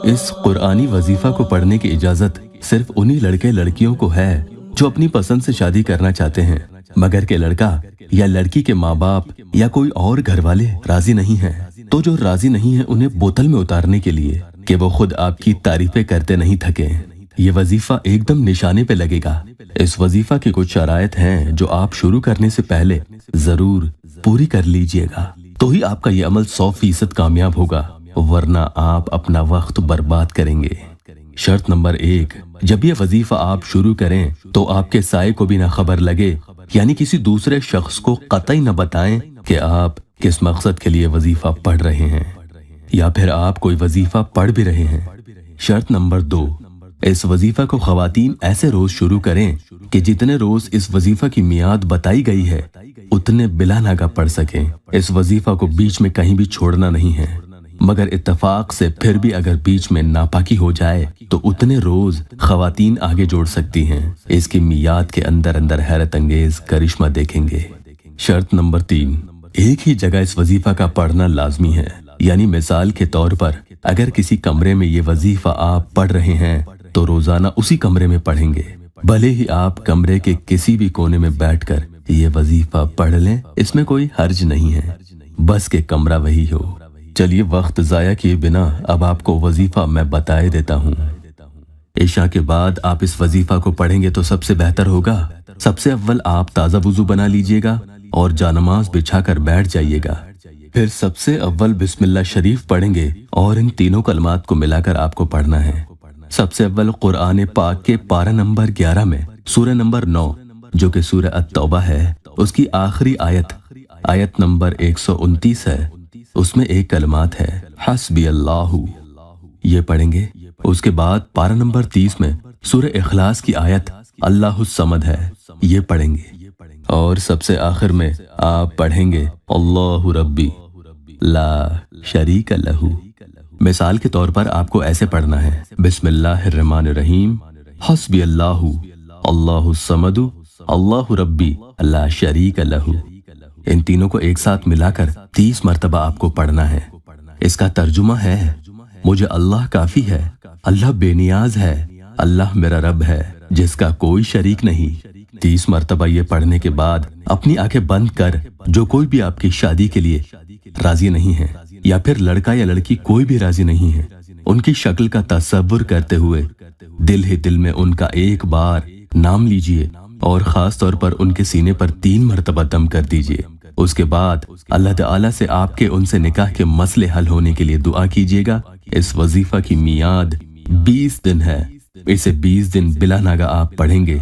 इस कुरानी वजीफा को पढ़ने की इजाजत सिर्फ उन्हीं लड़के लड़कियों को है जो अपनी पसंद से शादी करना चाहते हैं, मगर के लड़का या लड़की के माँ बाप या कोई और घर वाले राजी नहीं हैं। तो जो राजी नहीं है उन्हें बोतल में उतारने के लिए कि वो खुद आपकी तारीफें करते नहीं थके। ये वजीफा एकदम निशाने पे लगेगा। इस वजीफा की कुछ शराइत हैं जो आप शुरू करने से पहले जरूर पूरी कर लीजिएगा, तो ही आपका ये अमल 100% कामयाब होगा, वरना आप अपना वक्त बर्बाद करेंगे। शर्त नंबर 1, जब ये वजीफा आप शुरू करें तो आपके साए को भी ना खबर लगे, यानी किसी दूसरे शख्स को कतई न बताएं कि आप किस मकसद के लिए वजीफा पढ़ रहे हैं या फिर आप कोई वजीफा पढ़ भी रहे हैं। शर्त नंबर 2, इस वजीफा को खवातीन ऐसे रोज शुरू करें कि जितने रोज इस वजीफा की मियाद बताई गई है उतने बिला नागा पढ़ सकें। इस वजीफा को बीच में कहीं भी छोड़ना नहीं है, मगर इत्तफाक से फिर भी अगर बीच में नापाकी हो जाए तो उतने रोज खवातीन आगे जोड़ सकती हैं। इसकी मियाद के अंदर अंदर हैरत अंगेज करिश्मा देखेंगे। शर्त नंबर 3, एक ही जगह इस वजीफा का पढ़ना लाजमी है, यानी मिसाल के तौर पर अगर किसी कमरे में ये वजीफा आप पढ़ रहे हैं तो रोजाना उसी कमरे में पढ़ेंगे, भले ही आप कमरे के किसी भी कोने में बैठकर ये वजीफा पढ़ लें, इसमें कोई हर्ज नहीं है, बस के कमरा वही हो। चलिए वक्त जाया किए बिना अब आपको वजीफा मैं बताए देता हूँ। इशा के बाद आप इस वजीफा को पढ़ेंगे तो सबसे बेहतर होगा। सबसे अव्वल आप ताज़ा वुजू बना लीजिएगा और जानमाज बिछाकर बैठ जाइएगा। फिर सबसे अव्वल बिस्मिल्लाह शरीफ पढ़ेंगे और इन तीनों कलमात को मिलाकर आपको पढ़ना है। सबसे अव्वल कुरान पाक के पारा नंबर 11 में सूरह नंबर 9 जो कि सूरह अत-तौबा है, उसकी आखिरी आयत नंबर 129 है, उसमें एक कलमात है हस्बी अल्लाहु, ये पढ़ेंगे। उसके बाद पारा नंबर 30 में सूरह इखलास की आयत अल्लाहु समद है, ये पढ़ेंगे। और सबसे आखिर में आप पढ़ेंगे अल्लाहु रब्बी ला शरीक लहू। मिसाल के तौर पर आपको ऐसे पढ़ना है बिस्मिल्लाहिर्रहमानिर्रहीम हस्बी अल्लाहु अल्लाहु समदु अल्लाहु रब्बी ला शरीक लहू। इन तीनों को एक साथ मिलाकर 30 मर्तबा आपको पढ़ना है। इसका तर्जुमा है मुझे अल्लाह काफी है, अल्लाह बेनियाज है, अल्लाह मेरा रब है जिसका कोई शरीक नहीं। 30 मर्तबा ये पढ़ने के बाद अपनी आंखें बंद कर जो कोई भी आपकी शादी के लिए राजी नहीं है या फिर लड़का या लड़की कोई भी राजी नहीं है, उनकी शक्ल का तसव्वुर करते हुए दिल ही दिल में उनका एक बार नाम लीजिए और खास तौर पर उनके सीने पर 3 मर्तबा दम कर दीजिए। उसके बाद अल्लाह ताला से आपके उनसे निकाह के मसले हल होने के लिए दुआ कीजिएगा। इस वजीफा की मियाद 20 दिन है, इसे 20 दिन बिला नागा आप पढ़ेंगे